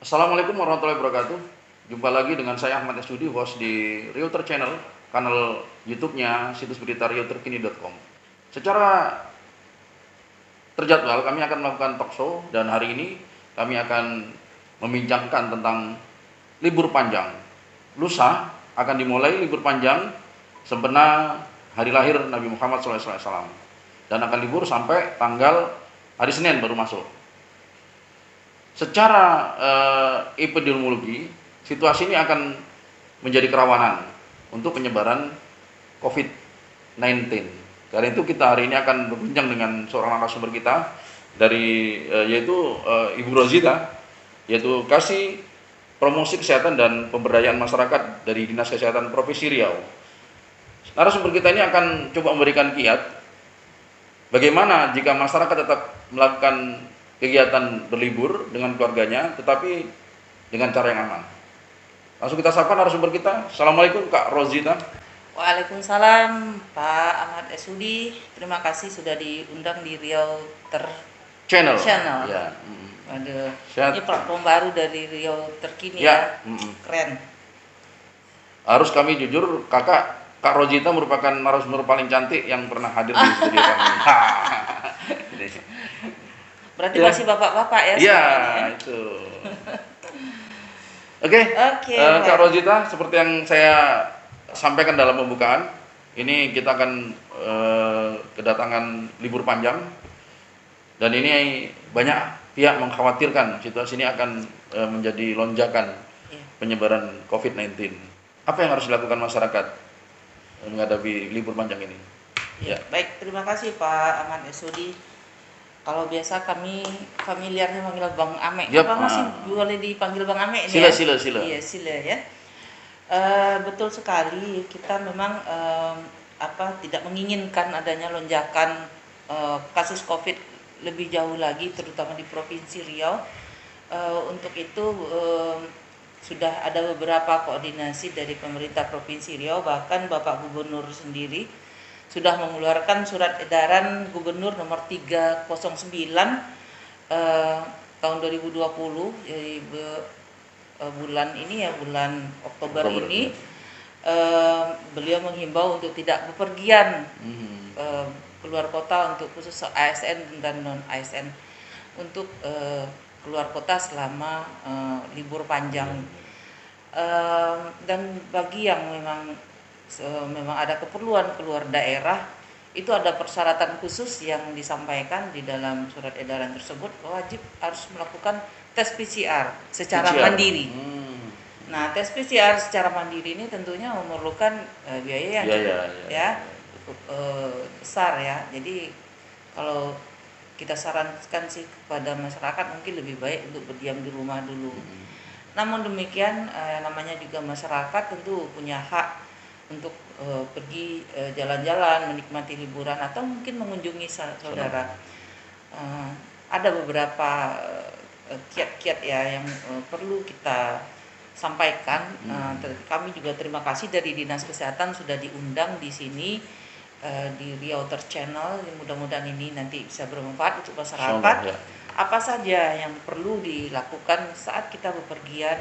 Assalamualaikum warahmatullahi wabarakatuh. Jumpa lagi dengan saya Ahmad Esudi, host di Realtor Channel, kanal YouTube-nya situs berita realterkini.com. Secara terjadwal kami akan melakukan talk show dan hari ini kami akan membincangkan tentang libur panjang. Lusa akan dimulai libur panjang sempena hari lahir Nabi Muhammad SAW dan akan libur sampai tanggal hari Senin baru masuk. Secara epidemiologi, situasi ini akan menjadi kerawanan untuk penyebaran COVID-19. Karena itu kita hari ini akan berbincang dengan seorang narasumber kita dari yaitu Ibu Rozita, yaitu Kasih Promosi Kesehatan dan Pemberdayaan Masyarakat dari Dinas Kesehatan Provinsi Riau. Narasumber kita ini akan coba memberikan kiat bagaimana jika masyarakat tetap melakukan kegiatan berlibur dengan keluarganya, tetapi dengan cara yang aman. Langsung kita sapa narasumber kita. Assalamualaikum Kak Rozita. Waalaikumsalam Pak Ahmad Esudi. Terima kasih sudah diundang di Realtor Channel. Ya. Waduh, Sehat. ini platform baru dari Realtor Kini Ya. Keren. Harus kami jujur, Kak Rozita merupakan narasumber paling cantik yang pernah hadir di studio kami. Berarti Ya. masih bapak-bapak ya? Iya, semuanya? itu. Oke. Kak Rozita, seperti yang saya sampaikan dalam pembukaan, ini kita akan kedatangan libur panjang dan ini banyak pihak mengkhawatirkan situasi ini akan menjadi lonjakan penyebaran COVID-19. Apa yang harus dilakukan masyarakat menghadapi libur panjang ini? Ya. Baik, terima kasih Pak Ahmad Esudi. Kalau biasa kami familiarnya manggil Bang Ame. Yap, Apa masih boleh dipanggil Bang Ame ini? Sila. Iya, sila ya. Betul sekali, kita memang tidak menginginkan adanya lonjakan kasus COVID lebih jauh lagi, terutama di Provinsi Riau. Untuk itu sudah ada beberapa koordinasi dari pemerintah Provinsi Riau, bahkan Bapak Gubernur sendiri sudah mengeluarkan surat edaran Gubernur nomor 309 tahun 2020, bulan ini ya, bulan Oktober ini. Beliau menghimbau untuk tidak bepergian keluar kota untuk khusus ASN dan non ASN untuk keluar kota selama libur panjang. Dan bagi yang memang ada keperluan keluar daerah, itu ada persyaratan khusus yang disampaikan di dalam surat edaran tersebut, wajib harus melakukan tes PCR secara mandiri. Nah, tes PCR secara mandiri ini tentunya memerlukan biaya yang cukup besar ya. Jadi kalau kita sarankan sih kepada masyarakat mungkin lebih baik untuk berdiam di rumah dulu. Namun demikian, namanya juga masyarakat tentu punya hak untuk pergi jalan-jalan, menikmati liburan atau mungkin mengunjungi saudara. Ada beberapa kiat-kiat ya yang perlu kita sampaikan. Kami juga terima kasih dari Dinas Kesehatan sudah diundang di sini di Realtor Channel. Mudah-mudahan ini nanti bisa bermanfaat untuk masyarakat. Apa saja yang perlu dilakukan saat kita bepergian,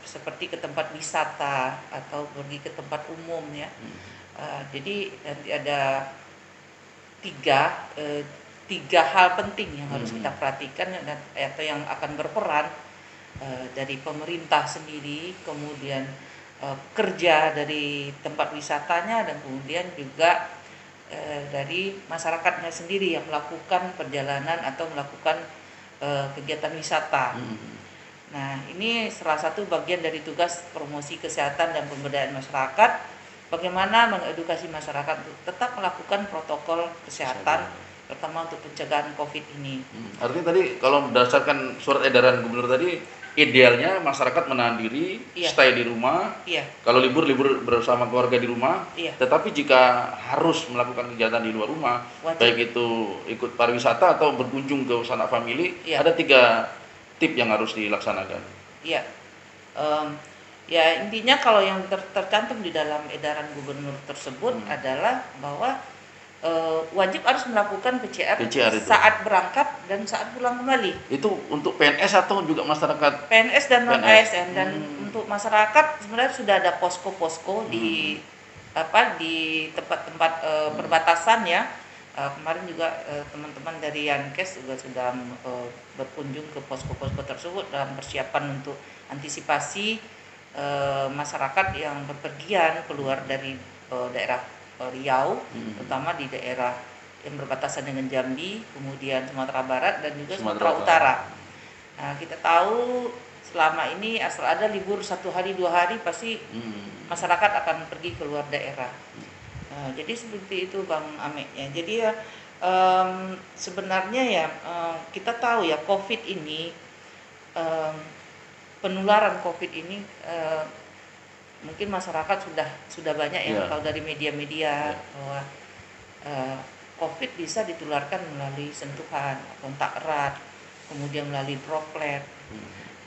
seperti ke tempat wisata atau pergi ke tempat umum ya. Jadi nanti ada tiga hal penting yang harus kita perhatikan atau yang akan berperan dari pemerintah sendiri, kemudian kerja dari tempat wisatanya, dan kemudian juga dari masyarakatnya sendiri yang melakukan perjalanan atau melakukan kegiatan wisata. Nah, ini salah satu bagian dari tugas promosi kesehatan dan pemberdayaan masyarakat, bagaimana mengedukasi masyarakat untuk tetap melakukan protokol kesehatan, terutama untuk pencegahan COVID ini. Artinya tadi kalau berdasarkan surat edaran Gubernur tadi, idealnya masyarakat menahan diri, stay di rumah. Kalau libur bersama keluarga di rumah. Tetapi jika harus melakukan kegiatan di luar rumah, baik itu ikut pariwisata atau berkunjung ke sanak famili, ada 3 tip yang harus dilaksanakan. Ya intinya kalau yang tercantum di dalam edaran Gubernur tersebut adalah bahwa wajib harus melakukan PCR, PCR itu. saat berangkat dan saat pulang kembali. Itu untuk PNS atau juga masyarakat? PNS dan non PNS. ASN, dan untuk masyarakat sebenarnya sudah ada posko-posko di tempat-tempat perbatasan ya. Kemarin juga teman-teman dari Yankes juga sudah berkunjung ke posko-posko tersebut dalam persiapan untuk antisipasi masyarakat yang berpergian keluar dari daerah Riau, terutama di daerah yang berbatasan dengan Jambi, kemudian Sumatera Barat dan juga Sumatera Utara. Nah, kita tahu selama ini asal ada libur 1 hari 2 hari pasti masyarakat akan pergi keluar daerah. Nah, jadi seperti itu Bang Ame ya. Jadi ya sebenarnya ya kita tahu ya COVID ini, penularan COVID ini mungkin masyarakat sudah banyak yang tahu dari media-media bahwa COVID bisa ditularkan melalui sentuhan, kontak erat, kemudian melalui droplet.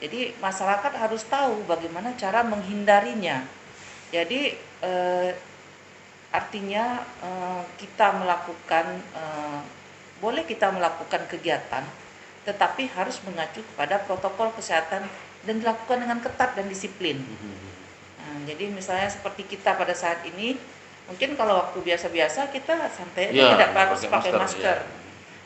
Jadi masyarakat harus tahu bagaimana cara menghindarinya. Jadi artinya boleh kita melakukan kegiatan, tetapi harus mengacu kepada protokol kesehatan dan dilakukan dengan ketat dan disiplin. Nah, jadi misalnya seperti kita pada saat ini, mungkin kalau waktu biasa-biasa kita santai aja, tidak harus pakai masker.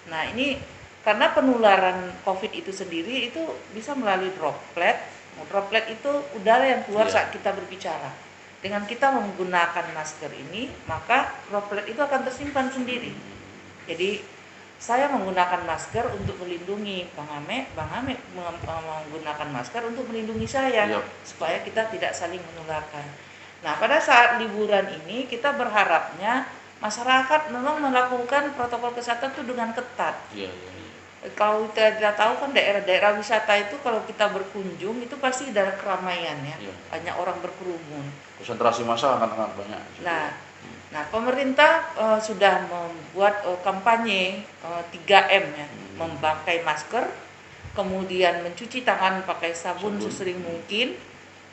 Nah, ini karena penularan COVID itu sendiri itu bisa melalui droplet. Droplet itu udara yang keluar saat kita berbicara. Dengan kita menggunakan masker ini, maka droplet itu akan tersimpan sendiri. Jadi saya menggunakan masker untuk melindungi Bang Ame menggunakan masker untuk melindungi saya, supaya kita tidak saling menularkan. Nah, pada saat liburan ini kita berharapnya masyarakat memang melakukan protokol kesehatan itu dengan ketat. Kalau kita tidak tahu kan daerah-daerah wisata itu kalau kita berkunjung itu pasti daerah keramaian ya, banyak orang berkerumun. Konsentrasi massa akan sangat banyak. Nah, pemerintah sudah membuat kampanye 3M ya, memakai masker, kemudian mencuci tangan pakai sabun sesering mungkin,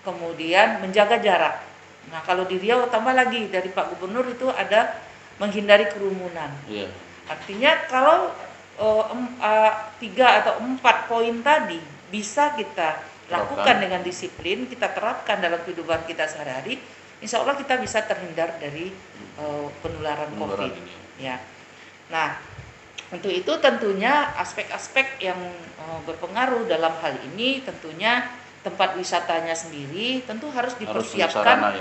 kemudian menjaga jarak. Nah, kalau di Riau tambah lagi dari Pak Gubernur itu ada menghindari kerumunan. Artinya kalau 3 atau 4 poin tadi bisa kita lakukan dengan disiplin, kita terapkan dalam kehidupan kita sehari-hari, insya Allah kita bisa terhindar dari penularan COVID. Ya. Nah, untuk itu tentunya aspek-aspek yang berpengaruh dalam hal ini tentunya tempat wisatanya sendiri tentu harus dipersiapkan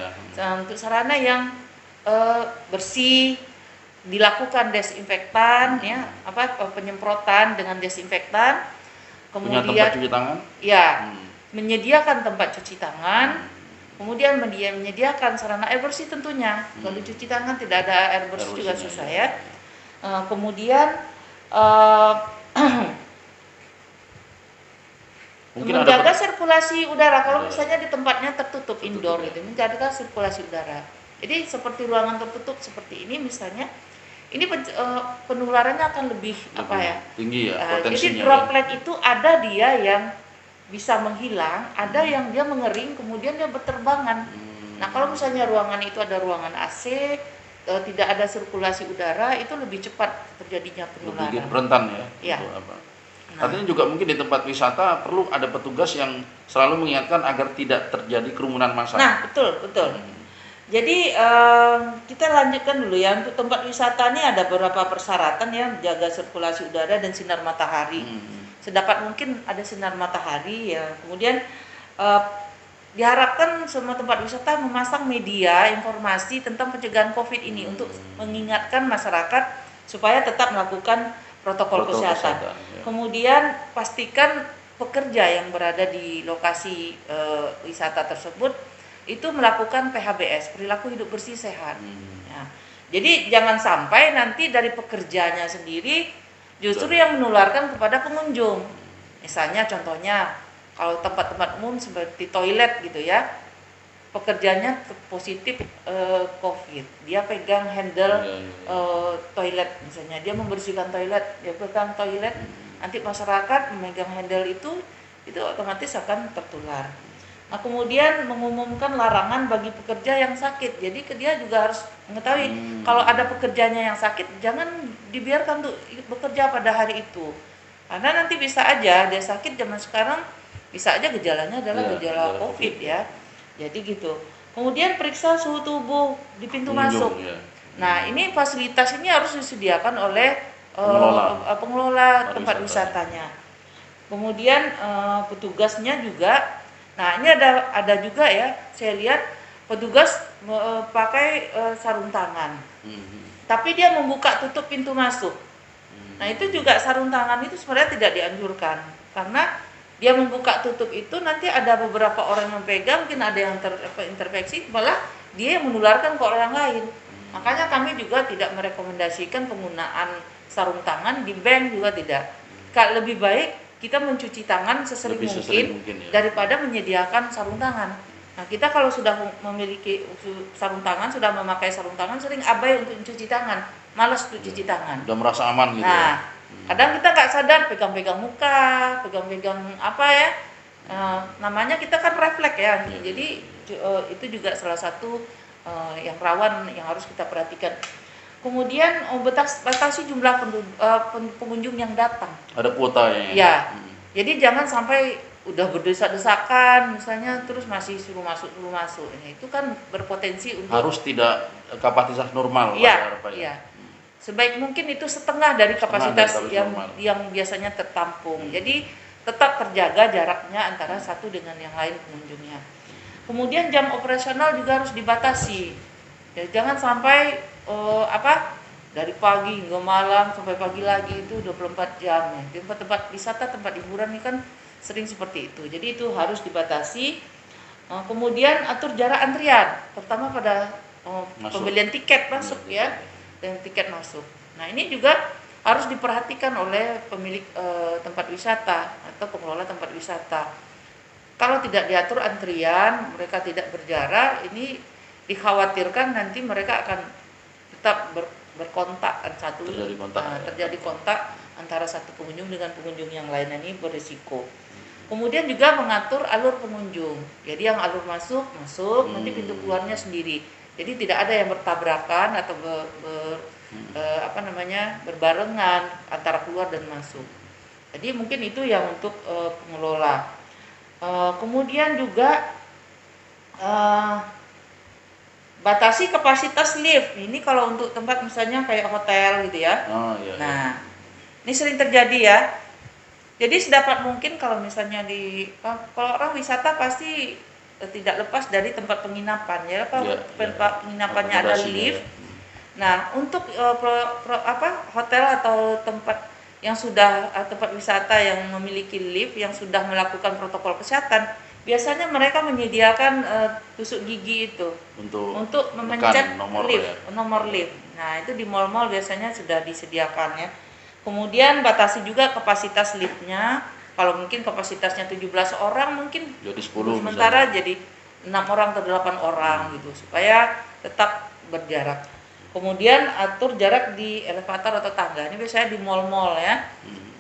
untuk sarana yang bersih, dilakukan desinfektan ya, penyemprotan dengan desinfektan, kemudian tempat cuci tangan, menyediakan tempat cuci tangan, kemudian menyediakan sarana air bersih tentunya. Kalau cuci tangan tidak ada air bersih juga susah ya. Kemudian menjaga sirkulasi udara. Kalau misalnya di tempatnya tertutup indoor gitu, menjaga sirkulasi udara. Jadi seperti ruangan tertutup seperti ini misalnya, ini penularannya akan lebih tinggi ya potensinya. Jadi droplet itu ada dia yang bisa menghilang, ada yang dia mengering kemudian dia berterbangan. Nah, kalau misalnya ruangan itu ada ruangan AC, tidak ada sirkulasi udara, itu lebih cepat terjadinya penularan. Lebih rentan ya. Nah, artinya juga mungkin di tempat wisata perlu ada petugas yang selalu mengingatkan agar tidak terjadi kerumunan massa. Nah, betul. Jadi kita lanjutkan dulu ya, untuk tempat wisata ini ada beberapa persyaratan ya, menjaga sirkulasi udara dan sinar matahari. Sedapat mungkin ada sinar matahari ya. Kemudian diharapkan semua tempat wisata memasang media informasi tentang pencegahan COVID ini untuk mengingatkan masyarakat supaya tetap melakukan protokol kesehatan. Kemudian pastikan pekerja yang berada di lokasi wisata tersebut itu melakukan PHBS, perilaku hidup bersih sehat. Ya. Jadi jangan sampai nanti dari pekerjanya sendiri justru yang menularkan kepada pengunjung. Misalnya contohnya kalau tempat-tempat umum seperti toilet gitu ya, pekerjanya positif COVID, dia pegang handle toilet misalnya, dia membersihkan toilet, dia pegang toilet, nanti masyarakat memegang handle itu otomatis akan tertular. Nah, kemudian mengumumkan larangan bagi pekerja yang sakit. Jadi dia juga harus mengetahui kalau ada pekerjanya yang sakit, jangan dibiarkan untuk bekerja pada hari itu. Karena nanti bisa aja dia sakit zaman sekarang, bisa aja gejalanya adalah Ya, gejala gejala COVID COVID, ya. Jadi gitu. Kemudian periksa suhu tubuh di pintu pengunjung, masuk. ya. Nah, ini fasilitas ini harus disediakan oleh Pengelola pengelola tempat wisata. wisatanya. Kemudian petugasnya juga. Nah, ini ada juga ya, saya lihat petugas pakai sarung tangan. Tapi dia membuka tutup pintu masuk. Nah, itu juga sarung tangan itu sebenarnya tidak dianjurkan karena dia membuka tutup itu nanti ada beberapa orang yang pegang, mungkin ada yang terinfeksi, malah dia yang menularkan ke orang lain. Makanya kami juga tidak merekomendasikan penggunaan sarung tangan di bank juga tidak. Lebih baik kita mencuci tangan sesering mungkin ya. daripada menyediakan sarung tangan. Nah, kita kalau sudah memiliki sarung tangan, sudah memakai sarung tangan, sering abai untuk mencuci tangan, malas untuk cuci tangan. Udah merasa aman gitu. Nah, kadang kita nggak sadar pegang-pegang muka, pegang-pegang apa ya, namanya kita kan refleks ya. Jadi itu juga salah satu yang rawan yang harus kita perhatikan. Kemudian batasi jumlah pengunjung yang datang. Ada kuotanya. Ya. Jadi jangan sampai udah berdesak-desakan misalnya terus masih suruh masuk. Nah, itu kan berpotensi untuk harus tidak kapasitas normal. Iya. Iya. Sebaik mungkin itu setengah dari kapasitas yang biasanya tertampung. Jadi tetap terjaga jaraknya antara satu dengan yang lain pengunjungnya. Kemudian jam operasional juga harus dibatasi. Ya, jangan sampai dari pagi hingga malam sampai pagi lagi itu 24 jam ya. Di tempat wisata, tempat hiburan ini kan sering seperti itu. Jadi itu harus dibatasi. Kemudian atur jarak antrian, terutama pada pembelian tiket masuk ya, dan tiket masuk. Nah, ini juga harus diperhatikan oleh pemilik tempat wisata atau pengelola tempat wisata. Kalau tidak diatur antrian, mereka tidak berjarak, ini dikhawatirkan nanti mereka akan tetap berkontak terjadi kontak antara satu pengunjung dengan pengunjung yang lain, ini berisiko. Kemudian juga mengatur alur pengunjung. Jadi yang alur masuk, nanti pintu keluarnya sendiri. Jadi tidak ada yang bertabrakan atau berbarengan antara keluar dan masuk. Jadi mungkin itu yang untuk pengelola. Kemudian juga batasi kapasitas lift. Ini kalau untuk tempat misalnya kayak hotel gitu ya. Nah, ini sering terjadi ya. Jadi sedapat mungkin kalau misalnya kalau orang wisata pasti tidak lepas dari tempat penginapan ya. Kalau tempat penginapannya ada lift. Nah, untuk hotel atau tempat yang sudah tempat wisata yang memiliki lift yang sudah melakukan protokol kesehatan, biasanya mereka menyediakan tusuk gigi itu untuk memencet nomor lift. Nah, itu di mal-mal biasanya sudah disediakan ya. Kemudian batasi juga kapasitas liftnya. Kalau mungkin kapasitasnya 17 orang mungkin jadi 10 sementara misalnya. Jadi 6 orang atau 8 orang gitu supaya tetap berjarak. Kemudian atur jarak di elevator atau tangga. Ini biasanya di mal-mal ya.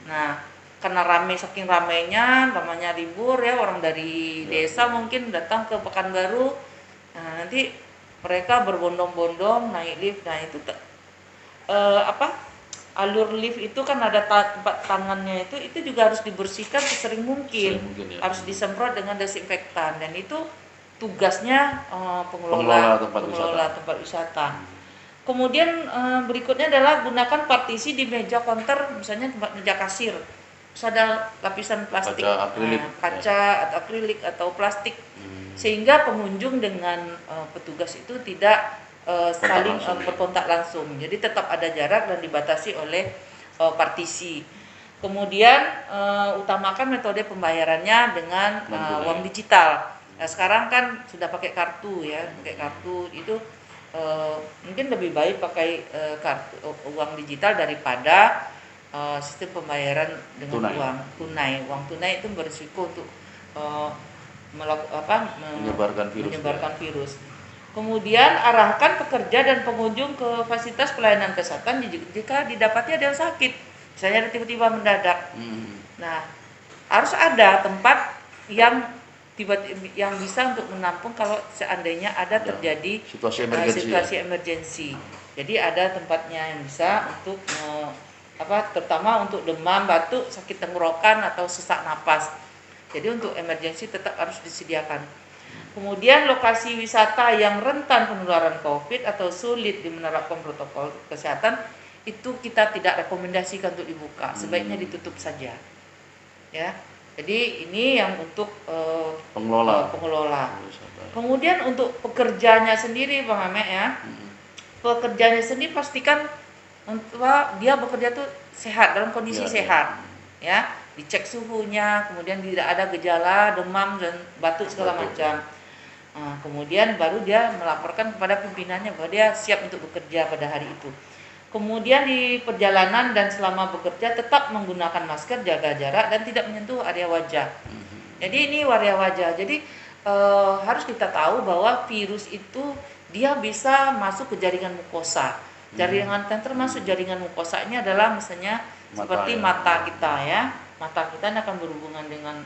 Nah, karena saking ramainya, namanya libur ya, orang dari desa mungkin datang ke Pekanbaru. Nah, nanti mereka berbondong-bondong naik lift. Nah, itu alur lift itu kan ada tempat tangannya itu juga harus dibersihkan sesering mungkin ya. Harus disemprot dengan desinfektan dan itu tugasnya pengelola tempat wisata. Kemudian berikutnya adalah gunakan partisi di meja counter, misalnya meja kasir. Terus ada lapisan plastik, kaca atau akrilik atau plastik, sehingga pengunjung dengan petugas itu tidak saling berkontak langsung. Jadi tetap ada jarak dan dibatasi oleh partisi. Kemudian utamakan metode pembayarannya dengan uang digital. Nah, sekarang kan sudah pakai kartu ya, itu mungkin lebih baik pakai kartu uang digital daripada sistem pembayaran dengan uang tunai. Uang tunai itu berisiko untuk menyebarkan virus. Kemudian arahkan pekerja dan pengunjung ke fasilitas pelayanan kesehatan jika didapati ada yang sakit, misalnya tiba-tiba mendadak. Nah, harus ada tempat yang tiba yang bisa untuk menampung kalau seandainya ada Ya, terjadi situasi emergensi. situasi emergensi. Jadi ada tempatnya yang bisa untuk terutama untuk demam, batuk, sakit tenggorokan atau sesak napas. Jadi untuk emergensi tetap harus disediakan. Kemudian lokasi wisata yang rentan penularan COVID atau sulit menerapkan protokol kesehatan itu kita tidak rekomendasikan untuk dibuka, sebaiknya ditutup saja. Ya. Jadi ini yang untuk pengelola. Kemudian untuk pekerjanya sendiri, Bang Ame ya. Pekerjanya sendiri pastikan dia bekerja tuh sehat, dalam kondisi sehat. Ya, dicek suhunya, kemudian tidak ada gejala demam dan batuk segala macam. Kemudian baru dia melaporkan kepada pimpinannya bahwa dia siap untuk bekerja pada hari itu. Kemudian di perjalanan dan selama bekerja tetap menggunakan masker, jaga jarak dan tidak menyentuh area wajah. Jadi ini area wajah. Jadi harus kita tahu bahwa virus itu dia bisa masuk ke jaringan mukosa. Jaringan termasuk jaringan mukosa ini adalah misalnya seperti mata kita ya. Mata kita akan berhubungan dengan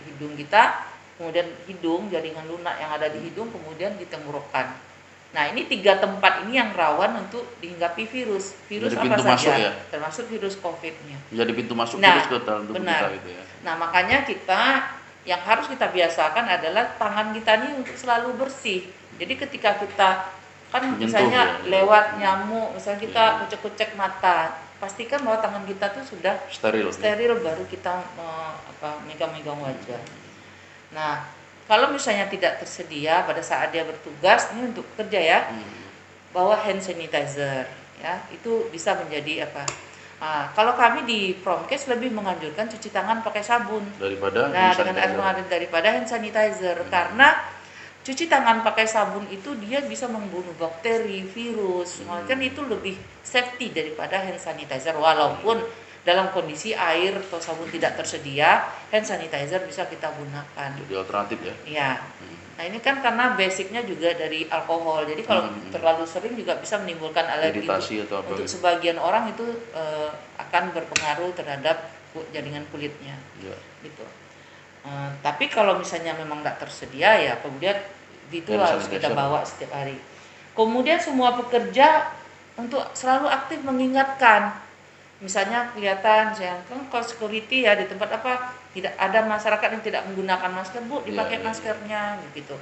hidung kita, kemudian hidung, jaringan lunak yang ada di hidung, kemudian di tenggorokan. Nah, ini 3 tempat ini yang rawan untuk dihinggapi virus. Virus jadi apa saja, ya? termasuk virus COVID-nya. Jadi pintu masuk virus ke dalam tubuh kita gitu ya. Nah, makanya kita yang harus kita biasakan adalah tangan kita ini untuk selalu bersih. Jadi ketika kita kan misalnya lewat nyamuk, misalnya kita kucek-kucek mata, pastikan bahwa tangan kita tuh sudah steril baru kita megang-megang wajah. Nah, kalau misalnya tidak tersedia pada saat dia bertugas, ini untuk kerja ya, bawa hand sanitizer, ya itu bisa menjadi kalau kami di Promkes lebih menganjurkan cuci tangan pakai sabun daripada dengan air mengalir daripada hand sanitizer, karena cuci tangan pakai sabun itu dia bisa membunuh bakteri, virus, kan itu lebih safety daripada hand sanitizer walaupun dalam kondisi air atau sabun tidak tersedia, hand sanitizer bisa kita gunakan. Jadi alternatif ya? Iya. Nah ini kan karena basicnya juga dari alkohol, jadi kalau terlalu sering juga bisa menimbulkan alergi. Untuk sebagian orang itu akan berpengaruh terhadap jaringan kulitnya. Ya. Gitu. Tapi kalau misalnya memang tidak tersedia ya kemudian itu harus kita bawa setiap hari. Kemudian semua pekerja untuk selalu aktif mengingatkan. Misalnya kelihatan kalau security ya di tempat tidak ada masyarakat yang tidak menggunakan masker, Bu, dipakai maskernya gitu.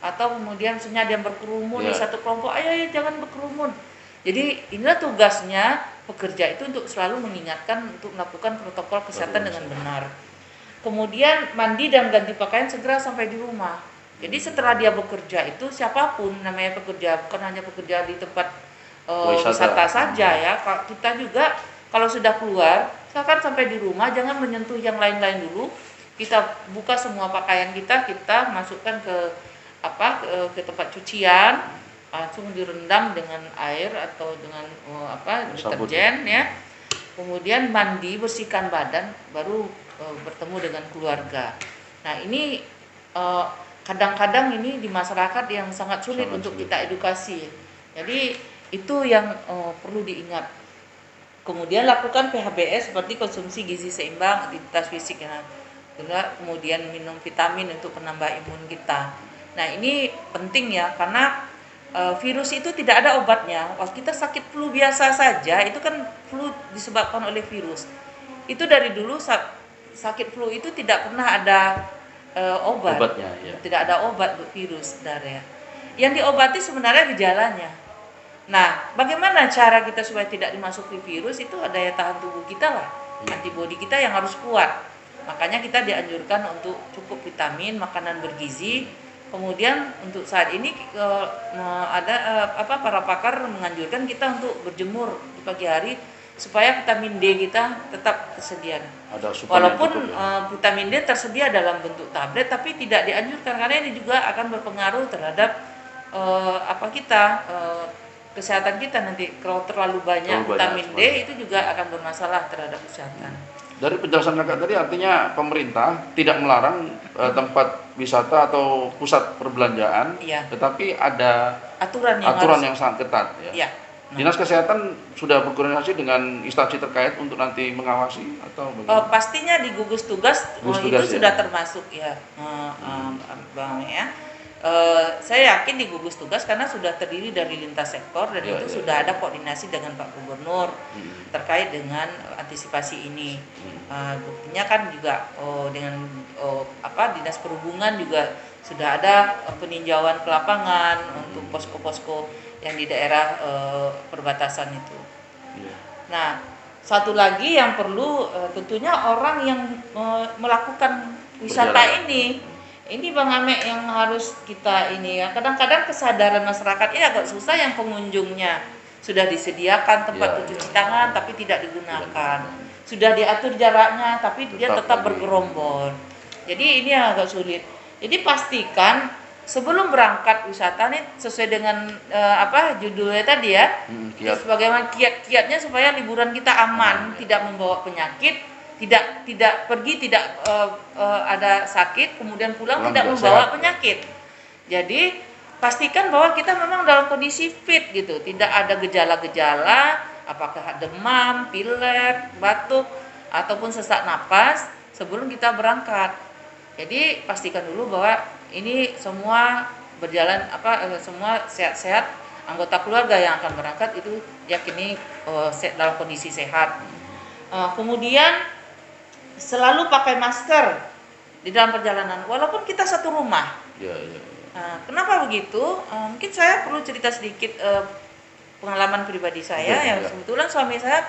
Atau kemudian misalnya dia berkerumun di satu kelompok, ayo jangan berkerumun. Jadi inilah tugasnya pekerja itu untuk selalu mengingatkan untuk melakukan protokol kesehatan dengan benar. Kemudian mandi dan ganti pakaian segera sampai di rumah. Jadi setelah dia bekerja itu siapapun namanya pekerja, bukan hanya pekerja di tempat wisata saja ya. Kita juga kalau sudah keluar, silakan sampai di rumah, jangan menyentuh yang lain-lain dulu. Kita buka semua pakaian kita masukkan ke tempat cucian, langsung direndam dengan air atau dengan deterjen ya. Kemudian mandi, bersihkan badan, baru bertemu dengan keluarga. Nah ini kadang-kadang ini di masyarakat yang sangat sulit untuk kita edukasi. Jadi itu yang perlu diingat. Kemudian lakukan PHBS seperti konsumsi gizi seimbang, aktivitas fisik kemudian minum vitamin untuk penambah imun kita. Nah ini penting ya karena virus itu tidak ada obatnya. Waktu kita sakit flu biasa saja itu kan flu disebabkan oleh virus. Itu dari dulu sakit flu itu tidak pernah ada obatnya, ya. Tidak ada obat untuk virus sebenarnya. Yang diobati sebenarnya gejalanya. Nah, bagaimana cara kita supaya tidak dimasuki virus? Itu daya tahan tubuh kita lah, antibodi kita yang harus kuat. Makanya kita dianjurkan untuk cukup vitamin, makanan bergizi. Kemudian untuk saat ini para pakar menganjurkan kita untuk berjemur di pagi hari supaya vitamin D kita tetap tersedia. Walaupun vitamin D tersedia dalam bentuk tablet, tapi tidak dianjurkan karena ini juga akan berpengaruh terhadap kesehatan kita nanti. Kalau terlalu banyak vitamin D itu juga akan bermasalah terhadap kesehatan. Dari penjelasan kakak tadi artinya pemerintah tidak melarang tempat wisata atau pusat perbelanjaan, tetapi ada aturan yang sangat ketat ya. Dinas Kesehatan sudah berkoordinasi dengan instansi terkait untuk nanti mengawasi atau bagaimana? Pastinya di gugus tugas, Gugus itu tugas, ya? sudah termasuk ya, Bang ya. Saya yakin di gugus tugas karena sudah terdiri dari lintas sektor dan Ya, itu ya, sudah ya. ada koordinasi dengan Pak Gubernur terkait dengan antisipasi ini. Buktinya kan juga dengan Dinas Perhubungan juga sudah ada peninjauan ke lapangan untuk posko-posko yang di daerah perbatasan itu. Iya. Nah, satu lagi yang perlu tentunya orang yang melakukan wisata Berjalan. ini Bang Ame yang harus kita ini ya. Kadang-kadang kesadaran masyarakat ini agak susah, yang pengunjungnya sudah disediakan tempat Ya, cuci ya. tangan tapi tidak digunakan. Sudah diatur jaraknya tapi dia tetap lagi. bergerombol. Jadi ini yang agak sulit. Jadi pastikan sebelum berangkat wisata nih sesuai dengan judulnya tadi ya. Kiat. Sebagaimana kiat-kiatnya supaya liburan kita aman, tidak membawa penyakit, tidak pergi tidak ada sakit, kemudian pulang tidak juga membawa sehat. penyakit. Jadi pastikan bahwa kita memang dalam kondisi fit gitu, tidak ada gejala-gejala, apakah demam, pilek, batuk ataupun sesak napas sebelum kita berangkat. Jadi pastikan dulu bahwa ini semua berjalan semua sehat-sehat, anggota keluarga yang akan berangkat itu yakini dalam kondisi sehat. Kemudian selalu pakai masker di dalam perjalanan walaupun kita satu rumah. Ya, ya, ya. Kenapa begitu? Mungkin saya perlu cerita sedikit pengalaman pribadi saya. Ya. Kebetulan suami saya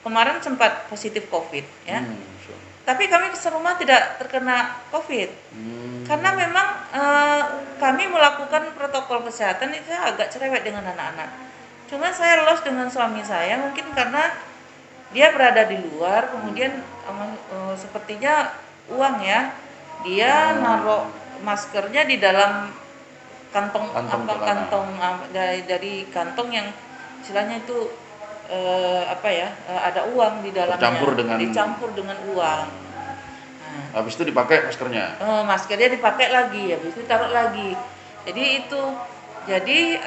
kemarin sempat positif COVID ya. So. Tapi kami serumah tidak terkena COVID. Karena memang kami melakukan protokol kesehatan itu agak cerewet dengan anak-anak. Cuma saya lost dengan suami saya mungkin karena dia berada di luar, kemudian sepertinya uang ya, dia naruh maskernya di dalam kantong dari kantong yang istilahnya itu ada uang di dalamnya, dicampur dengan uang. Habis itu dipakai maskernya. Maskernya dipakai lagi, habis itu taruh lagi. Jadi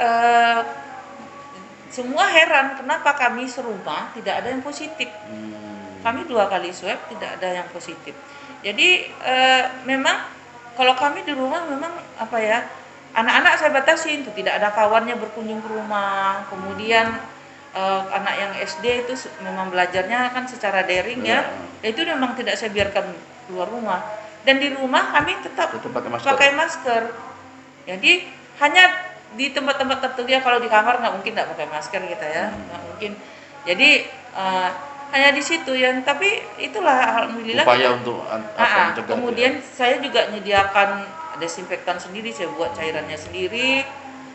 semua heran kenapa kami serumah tidak ada yang positif. Kami 2 kali swab tidak ada yang positif. Jadi memang kalau kami di rumah memang anak-anak saya batasi itu tidak ada kawannya berkunjung ke rumah. Kemudian anak yang SD itu memang belajarnya kan secara daring ya. Itu memang tidak saya biarkan keluar rumah. Dan di rumah kami tetap pakai masker. Jadi hanya di tempat-tempat tertentu ya, kalau di kamar nggak mungkin nggak pakai masker gitu ya, nggak mungkin. Jadi hanya di situ ya. Tapi itulah alhamdulillah upaya untuk mencegah. Kemudian saya juga menyediakan desinfektan sendiri, saya buat cairannya sendiri.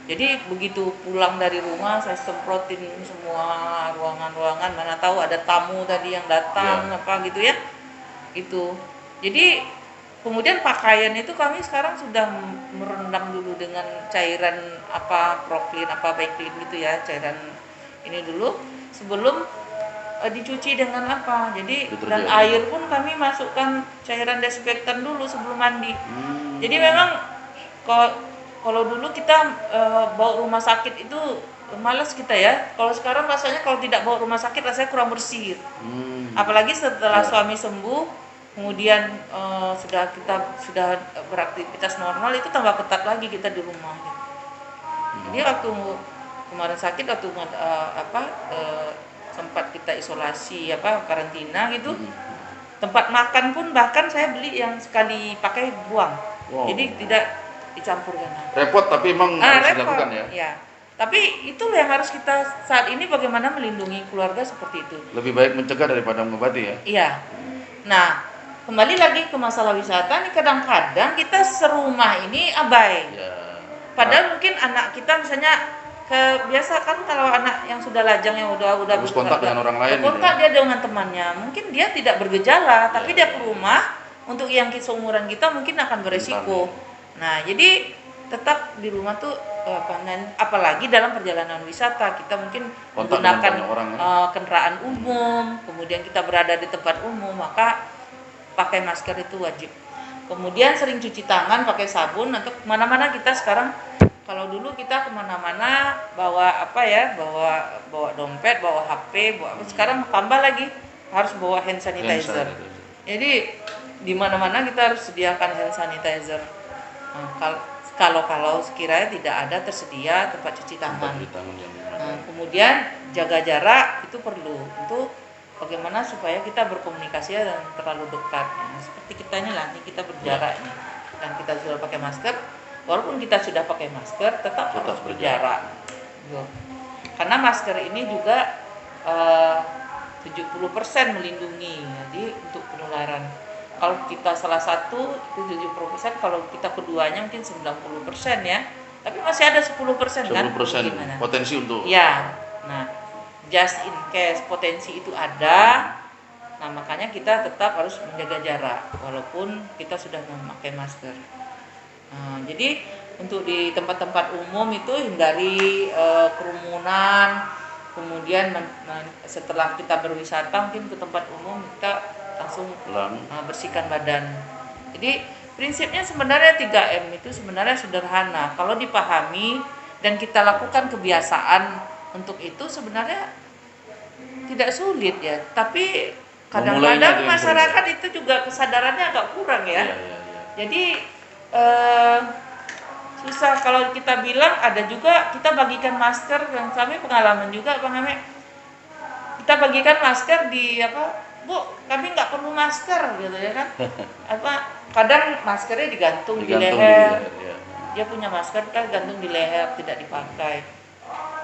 Jadi begitu pulang dari rumah saya semprotin semua ruangan-ruangan, mana tahu ada tamu tadi yang datang gitu ya. Itu. Jadi kemudian pakaian itu kami sekarang sudah merendam dulu dengan cairan Proclean Baiklin gitu ya, cairan ini dulu sebelum dicuci dengan Jadi dan air pun kami masukkan cairan desinfektan dulu sebelum mandi. Jadi memang kalau dulu kita bawa rumah sakit itu malas kita ya. Kalau sekarang rasanya kalau tidak bawa rumah sakit rasanya kurang bersih. Apalagi setelah suami sembuh, kemudian kita sudah beraktivitas normal, itu tambah ketat lagi kita di rumah. Jadi waktu kemarin sakit, waktu sempat kita isolasi karantina gitu. Tempat makan pun bahkan saya beli yang sekali pakai buang. Jadi tidak dicampurkan. Repot tapi memang harus dilakukan ya. Ya. Tapi itulah yang harus kita saat ini, bagaimana melindungi keluarga seperti itu. Lebih baik mencegah daripada mengobati ya. Iya. Nah, kembali lagi ke masalah wisata nih, kadang-kadang kita serumah ini abai. Padahal mungkin anak kita misalnya biasa kan kalau anak yang sudah lajang, yang udah kontak dengan orang lain, kontak dia dengan temannya, mungkin dia tidak bergejala, tapi dia ke rumah, untuk yang seumuran kita mungkin akan beresiko. Nah, jadi tetap di rumah tuh apalagi dalam perjalanan wisata kita mungkin menggunakan kendaraan umum, kemudian kita berada di tempat umum, maka pakai masker itu wajib. Kemudian sering cuci tangan pakai sabun. Untuk mana-mana kita sekarang Kalau dulu kita kemana-mana bawa apa ya, bawa dompet, bawa HP, bawa apa. Sekarang tambah lagi harus bawa hand sanitizer. Jadi di mana-mana kita harus sediakan hand sanitizer. Nah, kalau sekiranya tidak ada tersedia tempat cuci tangan. Nah, kemudian jaga jarak itu perlu untuk bagaimana supaya kita berkomunikasi dan terlalu dekat. Nah, seperti kita ini lah, ini kita berjarak nih, dan kita sudah pakai masker. Walaupun kita sudah pakai masker, tetap harus berjarak. Gitu. Karena masker ini juga 70% melindungi, jadi untuk penularan. Kalau kita salah satu itu 70%, kalau kita keduanya mungkin 90% ya. Tapi masih ada 10% kan? 10% Gimana? potensi untuk. Ya. Nah, just in case potensi itu ada. Nah, makanya kita tetap harus menjaga jarak walaupun kita sudah memakai masker. Nah, jadi untuk di tempat-tempat umum itu hindari kerumunan. Kemudian setelah kita berwisata mungkin ke tempat umum kita langsung bersihkan badan. Jadi prinsipnya sebenarnya 3M itu sebenarnya sederhana. Kalau dipahami dan kita lakukan kebiasaan untuk itu sebenarnya tidak sulit ya. Tapi kadang-kadang masyarakat itu juga kesadarannya agak kurang ya. Jadi susah kalau kita bilang. Ada juga kita bagikan masker, yang kami pengalaman juga Bang Ame, kita bagikan masker di apa, Bu, kami nggak perlu masker gitu ya kan. Kadang maskernya digantung di leher ya. Dia punya masker kan gantung di leher, tidak dipakai.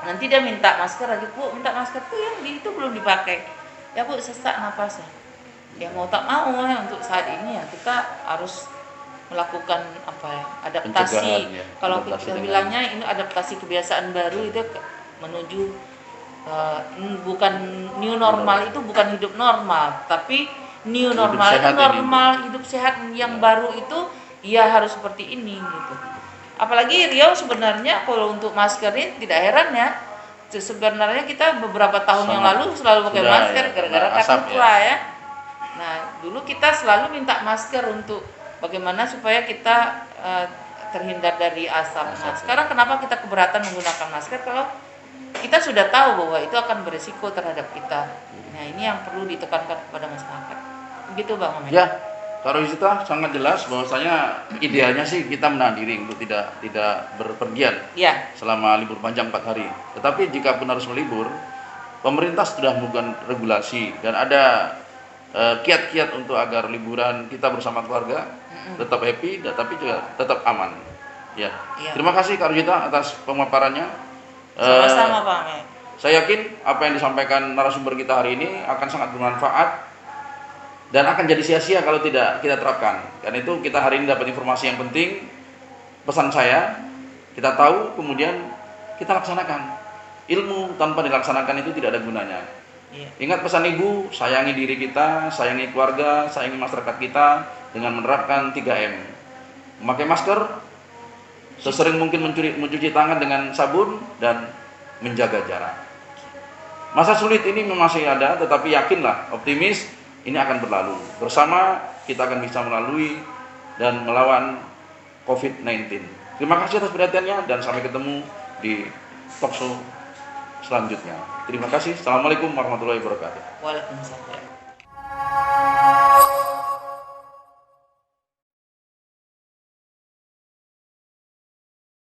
Nanti dia minta masker lagi, Bu, minta masker tuh yang itu belum dipakai ya, Bu, sesak napasnya. Ya mau tak mau ya, untuk saat ini ya kita harus melakukan apa ya, adaptasi. Kalau kita bilangnya ini adaptasi kebiasaan baru itu menuju bukan new normal, itu bukan hidup normal, tapi new normal itu normal hidup sehat yang baru itu ya harus seperti ini gitu. Apalagi Riau sebenarnya kalau untuk masker ini tidak heran ya. Sebenarnya kita beberapa tahun yang lalu selalu pakai masker gara-gara karhutla ya. Nah, dulu kita selalu minta masker untuk bagaimana supaya kita terhindar dari asap. Nah, sekarang kenapa kita keberatan menggunakan masker kalau kita sudah tahu bahwa itu akan berisiko terhadap kita. Nah, ini yang perlu ditekankan kepada masyarakat. Begitu Bang Ahmed. Ya, Kak Rosita sangat jelas bahwasanya idealnya sih kita menahan diri untuk tidak berpergian selama libur panjang 4 hari. Tetapi jika pun harus melibur, pemerintah sudah melakukan regulasi dan ada kiat-kiat untuk agar liburan kita bersama keluarga tetap happy, tapi juga tetap aman. Ya. Terima kasih Kak Rosita atas pemaparannya. Sama-sama Pak Ahmed. Saya yakin apa yang disampaikan narasumber kita hari ini akan sangat bermanfaat dan akan jadi sia-sia kalau tidak kita terapkan. Karena itu kita hari ini dapat informasi yang penting. Pesan saya, kita tahu kemudian kita laksanakan. Ilmu tanpa dilaksanakan itu tidak ada gunanya. Ingat pesan Ibu, sayangi diri kita, sayangi keluarga, sayangi masyarakat kita dengan menerapkan 3M. Memakai masker, sesering mungkin mencuci tangan dengan sabun, dan menjaga jarak. Masa sulit ini masih ada, tetapi yakinlah, optimis, ini akan berlalu. Bersama kita akan bisa melalui dan melawan COVID-19. Terima kasih atas perhatiannya dan sampai ketemu di talkshow selanjutnya. Terima kasih. Assalamualaikum warahmatullahi wabarakatuh. Waalaikumsalam.